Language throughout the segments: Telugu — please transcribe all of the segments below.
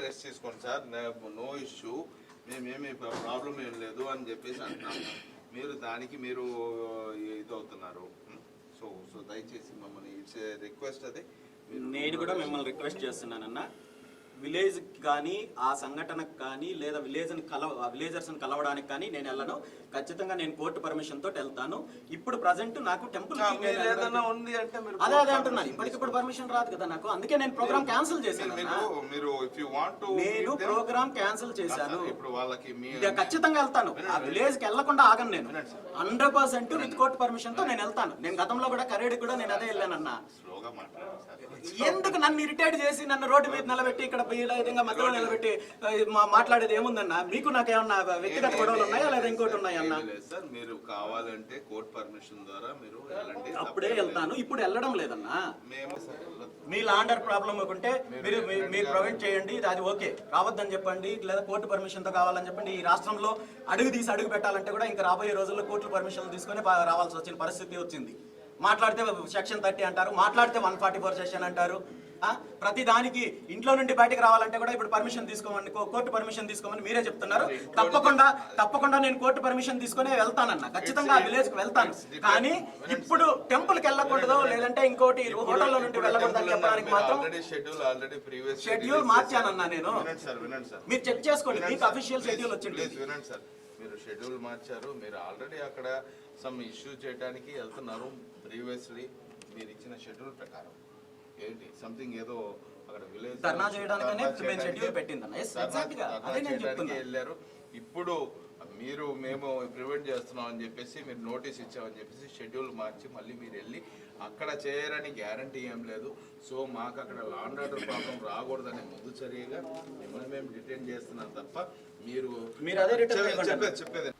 రెస్ట్ తీసుకోండి సార్, నో ఇష్యూ, మేమేమి ప్రాబ్లం ఏం లేదు అని చెప్పేసి అంటున్నాము. మీరు దానికి మీరు ఇదవుతున్నారు. సో సో దయచేసి మమ్మల్ని ఇట్స్ రిక్వెస్ట్. అదే నేను కూడా మిమ్మల్ని రిక్వెస్ట్ చేస్తున్నానన్న, విలేజ్ కానీ ఆ సంఘటనకు కానీ లేదా విలేజర్స్ని కలవడానికి కానీ నేను వెళ్ళను. ఖచ్చితంగా నేను కోర్టు పర్మిషన్ తోటి వెళ్తాను. ఇప్పుడు ప్రజెంట్ నాకు టెంపుల్ అదే అంటున్నాను, ఇప్పటికిప్పుడు పర్మిషన్ రాదు కదా నాకు, అందుకే నేను ప్రోగ్రామ్ క్యాన్సిల్ చేశాను. నేను ప్రోగ్రామ్ క్యాన్సిల్ చేశాను. ఖచ్చితంగా వెళ్తాను. ఆ విలేజ్ కి వెళ్లకుండా ఆగను నేను. 100% విత్ కోర్టు పర్మిషన్ తో నేను వెళ్తాను. నేను గతంలో కూడా కరేడికి కూడా నేను అదే వెళ్ళానన్నా. ఎందుకు నన్ను ఇరిటేట్ చేసి నన్ను రోడ్డు మీద నిలబెట్టి ఇక్కడ విధంగా మధ్యలో నిలబెట్టి మాట్లాడేది ఏముందన్నా? మీకు నాకు ఏమన్నా వ్యక్తిగత గొడవలు ఉన్నాయా లేదా ఇంకోటి ఉన్నాయా అన్న? మీరు కావాలంటే కోర్టు పర్మిషన్ ద్వారా మీరు అప్పుడే వెళ్తాను. ఇప్పుడు వెళ్ళడం లేదన్నా. మీ లాండర్ ప్రాబ్లం ఉంటే మీరు ప్రొవైడ్ చేయండి, అది ఓకే. రావద్దని చెప్పండి, లేదా కోర్టు పర్మిషన్ తో కావాలని చెప్పండి. ఈ రాష్ట్రంలో అడుగు పెట్టాలంటే కూడా ఇంకా రాబోయే రోజుల్లో కోర్టు పర్మిషన్ తీసుకొని రావాల్సి వచ్చిన పరిస్థితి వచ్చింది. మాట్లాడితే సెక్షన్ 30 అంటారు, మాట్లాడితే 144 సెక్షన్ అంటారు. ప్రతి దానికి ఇంట్లో నుండి బయటకు రావాలంటే కూడా ఇప్పుడు పర్మిషన్ తీసుకోమని, కోర్టు పర్మిషన్ తీసుకోమని మీరే చెప్తున్నారు. తప్పకుండా నేను కోర్టు పర్మిషన్ తీసుకునే వెళ్తానన్న, ఖచ్చితంగా విలేజ్ కు వెళ్తాను. కానీ ఇప్పుడు టెంపుల్ కి వెళ్ళకూడదు, లేదంటే ఇంకోటి హోటల్లో నుండి వెళ్ళకూడదు అని చెప్పడానికి మాత్రం షెడ్యూల్ మార్చానన్నా నేను. మీరు చెక్ చేసుకోండి, మీకు అఫీషియల్ షెడ్యూల్ వచ్చింది. మీరు షెడ్యూల్ మార్చారు, మీరు ఆల్రెడీ అక్కడ సమ్ ఇష్యూ చేయడానికి వెళ్తున్నారు. ప్రీవియస్లీ మీరు ఇచ్చిన షెడ్యూల్ ప్రకారం ఏంటి సంథింగ్ ఏదో అక్కడ విలేజ్ ధర్నా చేయడానికి వెళ్ళారు. ఇప్పుడు మేము ప్రివెంట్ చేస్తున్నాం అని చెప్పేసి మీరు నోటీస్ ఇచ్చామని చెప్పేసి షెడ్యూల్ మార్చి మళ్ళీ మీరు వెళ్ళి అక్కడ చేయరని గ్యారంటీ ఏం లేదు. సో మాకు అక్కడ లా అండ్ ఆర్డర్ ప్రాబ్లం రాకూడదనే ముందు చర్యగా మిమ్మల్ని మేము డిటైన్ చేస్తున్నాం తప్ప మీరు చెప్పేది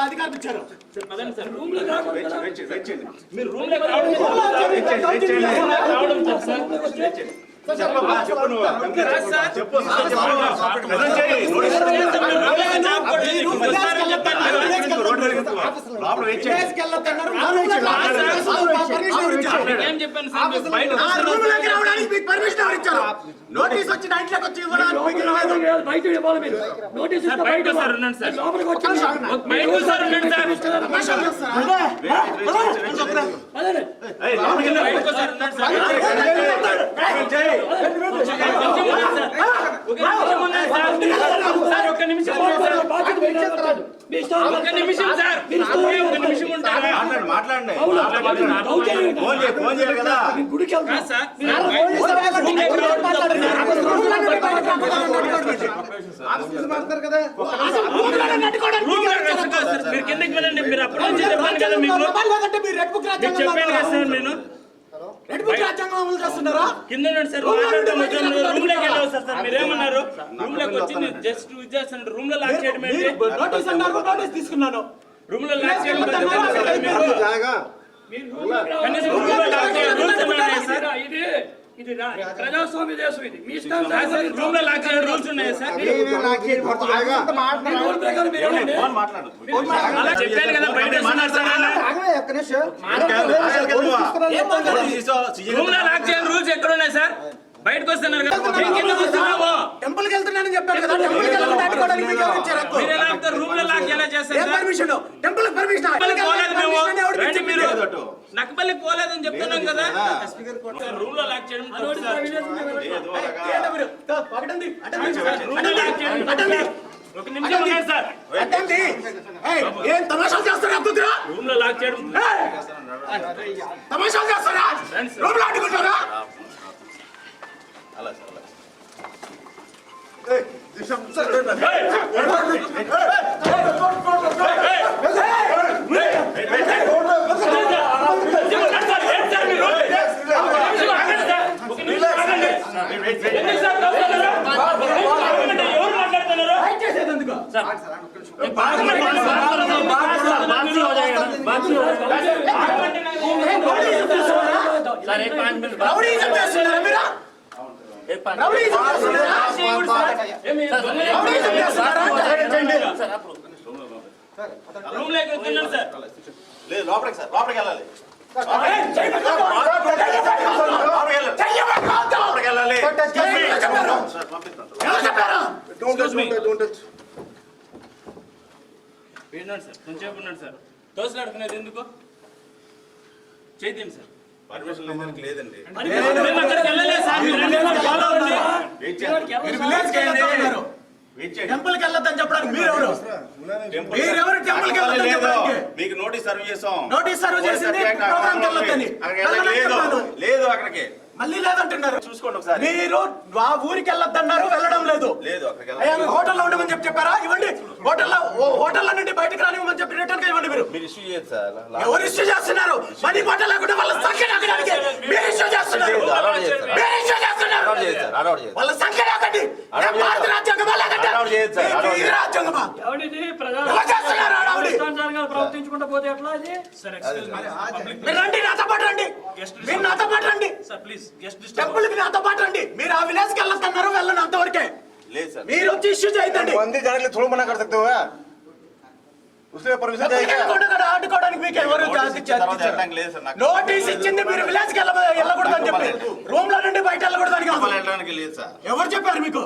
అధికారం ఇచ్చారు. నోటీస్ వచ్చి ఇంట్లోకి వచ్చి బయట ఇవ్వాలి. మీరు నోటీస్ మాట్లాడండి. కిందకి వెళ్ళండి. మీరు అప్పుడు కింద రూమ్ లోకి వెళ్ళావు సార్. మీరేమన్నారు? రూమ్ లోకి వచ్చి జస్ట్ చేస్తున్నారు. రూమ్ లో లాక్ చేయడం నోటీస్ తీసుకున్నాను. రూమ్ లో లాక్ చేయడం ఇది ప్రజాస్వామ్య దేశం. ఇది మీ ఇష్టం. రూమ్ లో లాక్ చేయడం రూల్స్ ఉన్నాయా సార్? చెప్పాను కదా బయట రూమ్ లో లాక్ చేయడం రూల్స్ ఎక్కడ ఉన్నాయి సార్? బయటకు వస్తున్నారు కదా. టెంపుల్ కి వెళ్తున్నానని చెప్పారు కదా. రూమ్ లో లాక్ ఎలా చేస్తారు? టెంపుల్ పర్మిషన్ నక్కపల్లి పోలేదని చెప్తున్నాం కదా రూమ్ లో లాక్ చేయడం తప్పు సార్. రూమ్ లో లాక్ చేయడం తప్పు సార్. ఒక నిమిషం ఉండండి సార్. ఏం తమాషాలు చేస్తారా? రూమ్ లో లాక్ చేయడం తమాషాలు చేస్తారా? రూమ్ లో అడ్డుకుంటారా? అలా సార్ అలా. ఎవరు మాట్లాడుతున్నారు రౌడీజం చేస్తున్నారా మీరు? రౌడీజం చేస్తున్నారా? రౌడీజం చేస్తున్నారా? రూమ్ లోకి వస్తున్నాను సార్. లేదు లోపలికి సార్, లోపలికి వెళ్ళాలి. విన్నాడు సార్, కొంచెం ఉన్నాడు సార్. తోసలాడుకునేది ఎందుకు? చేద్దాం సార్. పర్మిషన్ లేదానికి లేదండి. మేము అక్కడికి వెళ్ళలేదు సార్. మీరు రండి, ఫాలో అవ్వండి. టెంపుల్ కి వెళ్ళొద్దని చెప్పడానికి మీరెవరు? మీరెవరు టెంపుల్ కి వెళ్ళొద్దని చెప్పడానికి? మీకు నోటీస్ సర్వ్ చేసాం. నోటీస్ సర్వ్ చేసింది ప్రోగ్రామ్ కి వెళ్ళొద్దని. లేదు అక్కడికి మళ్ళీ లేదంటున్నారు. చూసుకోండి ఒకసారి. మీరు ఆ ఊరికి వెళ్ళొద్దన్నారు, వెళ్ళడం లేదు. లేదు అక్కడికి అయ్యా మీరు హోటల్లో ఉండమని చెప్పారా? ఇవ్వండి. హోటల్లో నుండి బయటకు రానివ్వమని చెప్పి రిటర్న్ గా ఇవ్వండి. మీరు ఇష్యూ చేయదు సార్. ఎవరు ఇష్యూ చేస్తున్నారు? మనీ బట్ట లేకుండా వాళ్ళ సంఖ్య నాకడానికి మీరు ఇష్యూ చేస్తున్నారు. మీరు ఇష్యూ చేస్తున్నారు. వాళ్ళ సంఖ్య నాకండి. భారత రాజ్యాంగమా లేదంటే ఈ రాజ్యాంగమా? ఎలా చేస్తున్నారు ఆడవిడి? ప్రవర్తించుకుంటూ పోతే ఎట్లా అది? Sir excuse me. మీరు రండి, నాతో పాటు రండి. మీరు నాతో పాటు రండి. సార్ ప్లీజ్ గెస్ట్ టెంపుల్ కి నాతో పాటు రండి. మీరు ఆ విలేజ్ కి వెళ్ళొద్దన్నారు, వెళ్ళను అంతవరకే. లేదు సార్. మీరు వచ్చి ఇష్యూ చేయదండి. थोड़ा मना कर सकते हो यार, उससे परमिशन चाहिए। ఆడుకోవడానికి మీకు ఎవరు లేదు సార్. నాకు నోటీస్ ఇచ్చింది మీరు విలేజ్ కి వెళ్ళకూడదని చెప్పి, రూమ్ లో నుండి బయట వెళ్ళకూడదని కాదు. వెళ్ళడానికి లేదు సార్. ఎవరు చెప్పారు మీకు?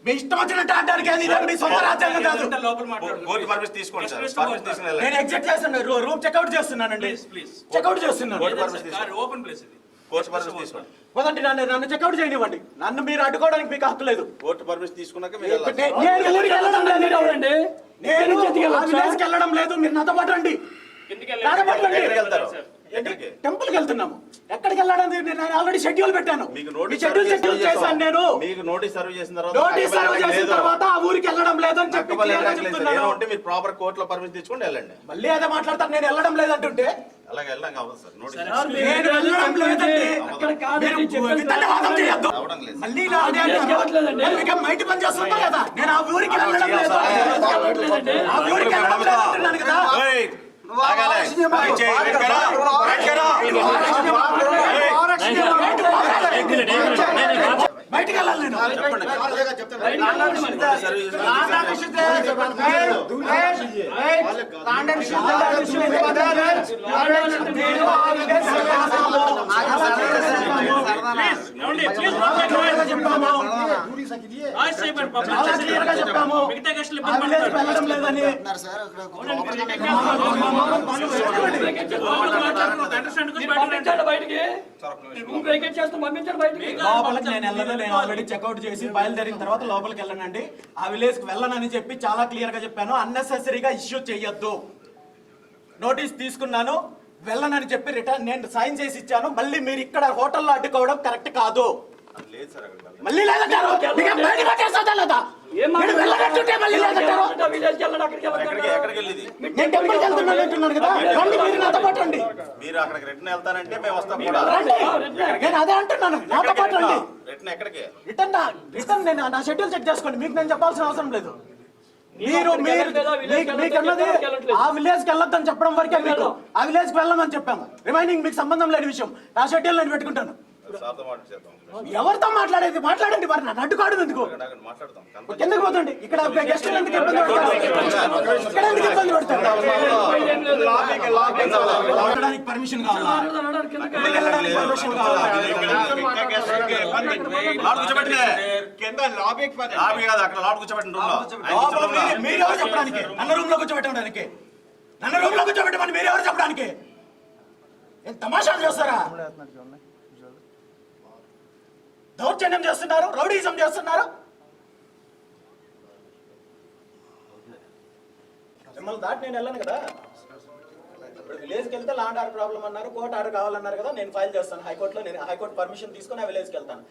మీ ఇష్టం వచ్చినట్టు ఆడడానికి అది మీ సొంత రాజ్యాంగం కాదు. లోపల మాట్లాడు. కోర్టు పర్మిషన్ తీసుకోండి సార్. పర్మిషన్ తీసుకుని వెళ్ళండి. నేను ఎగ్జిట్ చేస్తున్నాను, రూమ్ చెక్అౌట్ చేస్తున్నానండి. ప్లీజ్ చెక్అౌట్ చేస్తున్నాను. సార్ ఓపెన్ ప్లేస్ ఇది. కోర్టు పర్మిషన్ తీసుకోండి. వదండి, నన్ను చెక్అౌట్ చేయనివ్వండి. నన్ను మీరు అడ్డుకోవడానికి మీకు హక్కు లేదు. కోర్టు పర్మిషన్ తీసుకున్నాక మీరు వెళ్ళాలి. నేను ఊరికి వెళ్ళడం లేదు. నేను ఆ విలేజ్కి వెళ్ళడం లేదు. మీరు నాతో పాటు రండి. కిందికి నాతో పాటు రండి. ఎక్కడికి వెళ్తారు? ఎక్కడికి? టెంపుల్ కి వెళ్తున్నాము. ఎక్కడికి వెళ్ళడానికి నేను ఆల్రెడీ షెడ్యూల్ పెట్టాను. మీకు మీ నోటీస్ షెడ్యూల్ చేశాను నేను. మీకు నోటీస్ సర్వ్ చేసిన తర్వాత నోటీస్ సర్వ్ చేసిన తర్వాత ఆ ఊరికి వెళ్ళడం లేదని చెప్పి clear గా చెప్తున్నాను. ఉంటే మీరు ప్రాపర్ కోర్టులో పర్మిషన్ తెచ్చుకొని వెళ్ళండి. మళ్ళీ అదే మాట్లాడతాను. నేను వెళ్ళడం లేదంటుంటే అలాగే వెళ్ళడానికి అవ్వదు సార్. నోటీస్ నేను వెళ్ళడం లేదంటే మీరు వితండవాదం చేయొద్దు. అవడం లేదు. మళ్ళీ నా అదే అంటారు. నేను మీకు మైటి పని చేస్తుంటా కదా. నేను ఆ ఊరికి వెళ్ళడం లేదు. ఆ ఊరికి వెళ్ళడం లేదంటున్నాను కదా. ఆగాలి. రైట్ చేయి. రైట్ కరా. రైట్ కరా. బయటికి వెళ్ళాలి నేను. చాలా క్లియర్ గా చెప్పాము. ఆ విలేజ్ వెళ్ళడం లేదని. లోపలికి నేను వెళ్ళను. నేను ఆల్రెడీ చెక్అౌట్ చేసి బయలుదేరిన తర్వాత లోపలికి వెళ్ళనండి. ఆ విలేజ్ కి వెళ్ళనని చెప్పి చాలా క్లియర్ గా చెప్పాను. అన్నెసెసరీగా ఇష్యూ చెయ్యొద్దు. నోటీస్ తీసుకున్నాను, వెళ్ళనని చెప్పి రిటర్న్ నేను సైన్ చేసి ఇచ్చాను. మళ్ళీ మీరు ఇక్కడ హోటల్లో అడ్డుకోవడం కరెక్ట్ కాదు. లేదు సార్. అక్కడ మళ్ళీ లేదంటారు. నేను వెళ్ళనట్టుంటే మళ్ళీ లేదంటారు. ఎక్కడికి వెళ్ళేది? నేను టెంపుల్కి వెళ్తున్నాను అంటున్నాను కదా. రండి, మీరు నాతో పాటు రండి. మీరు అక్కడికి రిటర్న్ వెళ్తానంటే మేము వస్తాం కూడా. రండి, నేను అదే అంటున్నాను. నాతో పాటు రండి. రిటర్న్ ఎక్కడికి? రిటర్న్ నేను నా షెడ్యూల్ చెక్ చేసుకోండి. మీకు నేను చెప్పాల్సిన అవసరం లేదు. మీకన్నది ఆ విలేజ్ కి వెళ్ళొద్దని చెప్పడం వరకే. మీకు ఆ విలేజ్ కి వెళ్ళమని చెప్పాము. రిమైనింగ్ మీకు సంబంధం లేని విషయం. నా షెడ్యూల్ నేను పెట్టుకుంటాను. సార్తో మాట్లాడతాం. ఎవరితో మాట్లాడేది? మాట్లాడండి. మరి నన్ను అడ్డుకోవడం ఎందుకు? మాట్లాడతాం. ఎందుకు పోతుంది? ఇక్కడ గెస్టులు ఎందుకు ఇబ్బంది పెడతారు? ఇక్కడ ఎందుకు ఇబ్బంది పెడతారు? వెళ్ళడానికి పర్మిషన్ కావాలా? వెళ్ళడానికి పర్మిషన్ కావాలా? లాడ్ కూర్చోబెట్టినే. లాబీ కాదు, అక్కడ లాడ్ కూర్చోబెట్టిన రూమ్ లో. మీరెవరు చెప్పడానికి? నన్ను రూమ్ లో కూర్చోబెట్టడానికి? నన్ను రూమ్ లో కూర్చోబెట్టమని మీరెవరు చెప్పడానికి? ఏం తమాషాలు చేస్తారా? దౌర్జన్యం చేస్తున్నారు, రౌడీజం చేస్తున్నారు. మిమ్మల్ని దాటి నేను వెళ్ళను కదా. ఇప్పుడు విలేజ్కి వెళ్తే ల్యాండ్ ఆర్డర్ ప్రాబ్లం అన్నారు, కోర్టు ఆర్డర్ కావాలన్నారు కదా, నేను ఫైల్ చేస్తాను హైకోర్టులో. నేను హైకోర్టు పర్మిషన్ తీసుకొని ఆ విలేజ్కి వెళ్తాను.